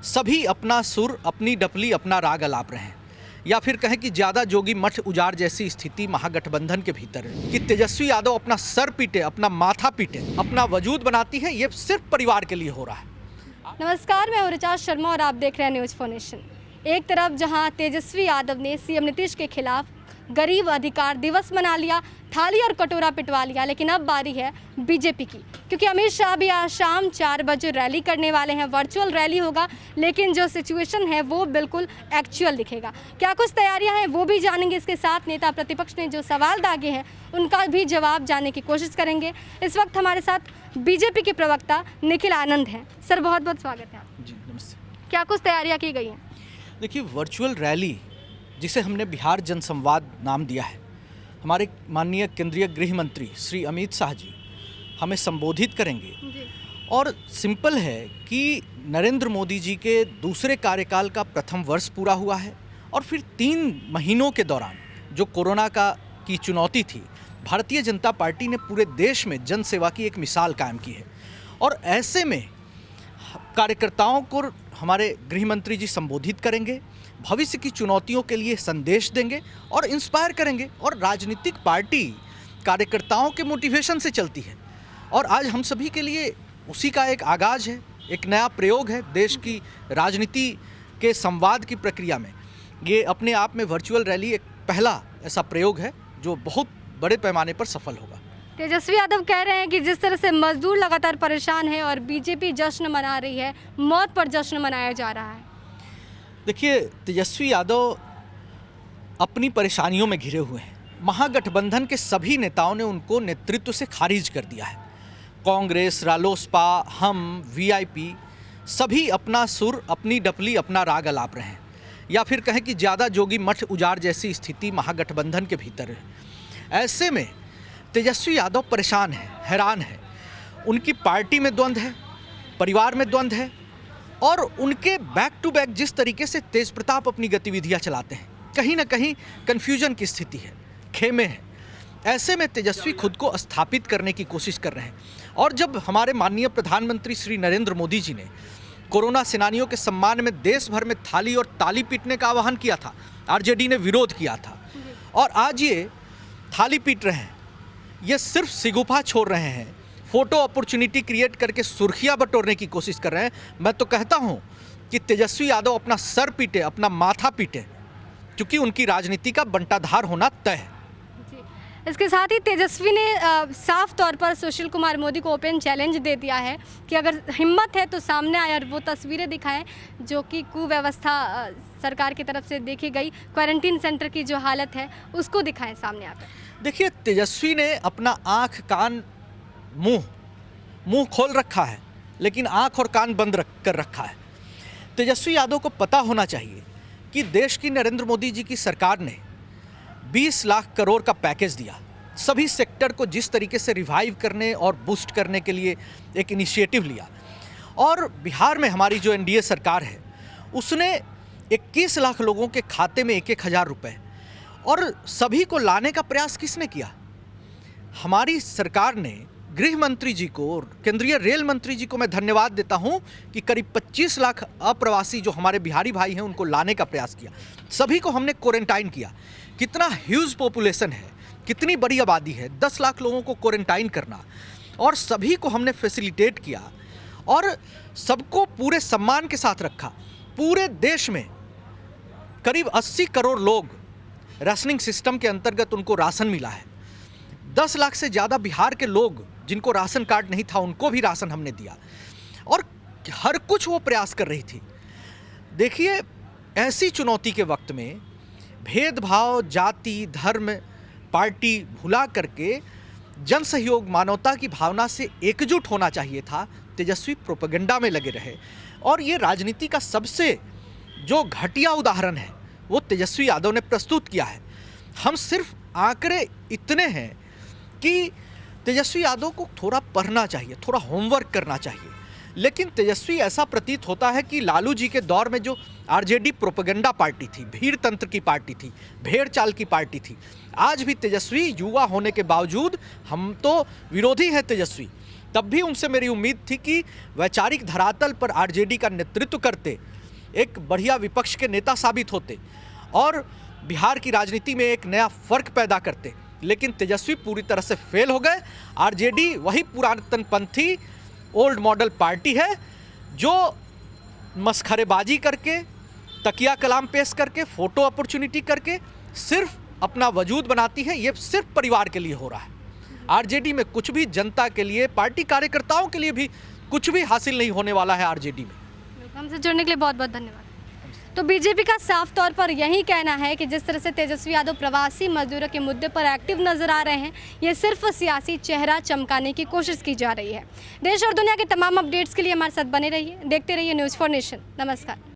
सभी अपना सुर, अपनी डपली, अपना राग अलाप रहे हैं, या फिर कहें कि ज्यादा जोगी मठ उजाड़ जैसी स्थिति महागठबंधन के भीतर है कि तेजस्वी यादव अपना सर पीटे, अपना माथा पीटे, अपना वजूद बनाती है। ये सिर्फ परिवार के लिए हो रहा है। नमस्कार, मैं हूं ऋचा शर्मा और आप देख रहे हैं न्यूज़ 4 नेशन। एक तरफ जहां तेजस्वी यादव ने सीएम नीतीश के खिलाफ गरीब अधिकार दिवस मना लिया, थाली और कटोरा पिटवा लिया, लेकिन अब बारी है बीजेपी की, क्योंकि अमित शाह भी आज शाम 4 बजे रैली करने वाले हैं। वर्चुअल रैली होगा, लेकिन जो सिचुएशन है वो बिल्कुल एक्चुअल दिखेगा। क्या कुछ तैयारियां हैं वो भी जानेंगे। इसके साथ नेता प्रतिपक्ष ने जो सवाल दागे हैं उनका भी जवाब जानने की कोशिश करेंगे। इस वक्त हमारे साथ बीजेपी के प्रवक्ता निखिल आनंद हैं। सर, बहुत बहुत स्वागत है आपका। जी नमस्ते। क्या कुछ तैयारियां की गई हैं? देखिए, वर्चुअल रैली जिसे हमने बिहार जनसंवाद नाम दिया है, हमारे माननीय केंद्रीय गृह मंत्री श्री अमित शाह जी हमें संबोधित करेंगे। जी। और सिंपल है कि नरेंद्र मोदी जी के दूसरे कार्यकाल का प्रथम वर्ष पूरा हुआ है और फिर 3 महीनों के दौरान जो कोरोना की चुनौती थी, भारतीय जनता पार्टी ने पूरे देश में जन सेवा की एक मिसाल कायम की है। और ऐसे में कार्यकर्ताओं को हमारे गृह मंत्री जी संबोधित करेंगे, भविष्य की चुनौतियों के लिए संदेश देंगे और इंस्पायर करेंगे। और राजनीतिक पार्टी कार्यकर्ताओं के मोटिवेशन से चलती है और आज हम सभी के लिए उसी का एक आगाज है, एक नया प्रयोग है देश की राजनीति के संवाद की प्रक्रिया में। ये अपने आप में वर्चुअल रैली एक पहला ऐसा प्रयोग है जो बहुत बड़े पैमाने पर सफल होगा। तेजस्वी यादव कह रहे हैं कि जिस तरह से मजदूर लगातार परेशान है और बीजेपी जश्न मना रही है, मौत पर जश्न मनाया जा रहा है। देखिए, तेजस्वी यादव अपनी परेशानियों में घिरे हुए हैं। महागठबंधन के सभी नेताओं ने उनको नेतृत्व से खारिज कर दिया है। कांग्रेस, रालोसपा, हम, वीआईपी सभी अपना सुर, अपनी डपली, अपना राग अलाप रहे हैं, या फिर कहें कि ज़्यादा जोगी मठ उजाड़ जैसी स्थिति महागठबंधन के भीतर है। ऐसे में तेजस्वी यादव परेशान है, हैरान है। उनकी पार्टी में द्वंद्व है, परिवार में द्वंद्व है और उनके बैक टू बैक जिस तरीके से तेज प्रताप अपनी गतिविधियां चलाते हैं, कहीं ना कहीं कन्फ्यूजन की स्थिति है, खेमे है। ऐसे में तेजस्वी खुद को स्थापित करने की कोशिश कर रहे हैं। और जब हमारे माननीय प्रधानमंत्री श्री नरेंद्र मोदी जी ने कोरोना सेनानियों के सम्मान में देश भर में थाली और ताली पीटने का आह्वान किया था, आरजेडी ने विरोध किया था, और आज ये थाली पीट रहे हैं, ये सिर्फ सिगुफा छोड़ रहे हैं, फोटो अपॉर्चुनिटी क्रिएट करके सुर्खियां बटोरने की कोशिश कर रहे हैं। मैं तो कहता हूं कि तेजस्वी यादव अपना सर पीटे, अपना माथा पीटे, क्योंकि उनकी राजनीति का बंटाधार होना तय है। इसके साथ ही तेजस्वी ने साफ तौर पर सुशील कुमार मोदी को ओपन चैलेंज दे दिया है कि अगर हिम्मत है तो सामने आए और वो तस्वीरें दिखाएं जो कि कुव्यवस्था सरकार की तरफ से देखी गई, क्वारंटीन सेंटर की जो हालत है उसको दिखाएं सामने आकर। देखिए, तेजस्वी ने अपना आँख, कान, मुंह खोल रखा है, लेकिन आँख और कान बंद कर रखा है। तेजस्वी यादव को पता होना चाहिए कि देश की नरेंद्र मोदी जी की सरकार ने 20 लाख करोड़ का पैकेज दिया, सभी सेक्टर को जिस तरीके से रिवाइव करने और बूस्ट करने के लिए एक इनिशिएटिव लिया। और बिहार में हमारी जो एनडीए सरकार है उसने 21 लाख लोगों के खाते में 1-1 हज़ार रुपये, और सभी को लाने का प्रयास किसने किया? हमारी सरकार ने गृह मंत्री जी को और केंद्रीय रेल मंत्री जी को मैं धन्यवाद देता हूं कि करीब 25 लाख अप्रवासी जो हमारे बिहारी भाई हैं उनको लाने का प्रयास किया। सभी को हमने क्वारंटाइन किया। कितना ह्यूज पॉपुलेशन है, कितनी बड़ी आबादी है, 10 लाख लोगों को क्वारंटाइन करना, और सभी को हमने फैसिलिटेट किया और सबको पूरे सम्मान के साथ रखा। पूरे देश में करीब 80 करोड़ लोग राशनिंग सिस्टम के अंतर्गत उनको राशन मिला है। 10 लाख से ज़्यादा बिहार के लोग जिनको राशन कार्ड नहीं था उनको भी राशन हमने दिया, और हर कुछ वो प्रयास कर रही थी। देखिए, ऐसी चुनौती के वक्त में भेदभाव, जाति, धर्म, पार्टी भुला करके जन सहयोग, मानवता की भावना से एकजुट होना चाहिए था। तेजस्वी प्रोपेगेंडा में लगे रहे, और ये राजनीति का सबसे जो घटिया उदाहरण है वो तेजस्वी यादव ने प्रस्तुत किया है। हम सिर्फ आंकड़े इतने हैं कि तेजस्वी यादव को थोड़ा पढ़ना चाहिए, थोड़ा होमवर्क करना चाहिए। लेकिन तेजस्वी ऐसा प्रतीत होता है कि लालू जी के दौर में जो आरजेडी प्रोपेगेंडा पार्टी थी, भीड़ तंत्र की पार्टी थी, भेड़ चाल की पार्टी थी, आज भी तेजस्वी युवा होने के बावजूद, हम तो विरोधी हैं तेजस्वी, तब भी उनसे मेरी उम्मीद थी कि वैचारिक धरातल पर आरजेडी का नेतृत्व करते, एक बढ़िया विपक्ष के नेता साबित होते और बिहार की राजनीति में एक नया फर्क पैदा करते। लेकिन तेजस्वी पूरी तरह से फेल हो गए। आरजेडी वही पुरातनपंथी ओल्ड मॉडल पार्टी है जो मस्खरेबाजी करके, तकिया कलाम पेश करके, फोटो अपॉर्चुनिटी करके सिर्फ अपना वजूद बनाती है। ये सिर्फ परिवार के लिए हो रहा है। आरजेडी में कुछ भी जनता के लिए, पार्टी कार्यकर्ताओं के लिए भी कुछ भी हासिल नहीं होने वाला है आरजेडी में। हमसे जुड़ने के लिए बहुत बहुत धन्यवाद। तो बीजेपी का साफ तौर पर यही कहना है कि जिस तरह से तेजस्वी यादव प्रवासी मजदूरों के मुद्दे पर एक्टिव नजर आ रहे हैं, ये सिर्फ सियासी चेहरा चमकाने की कोशिश की जा रही है। देश और दुनिया के तमाम अपडेट्स के लिए हमारे साथ बने रहिए, देखते रहिए न्यूज़ फॉर नेशन। नमस्कार।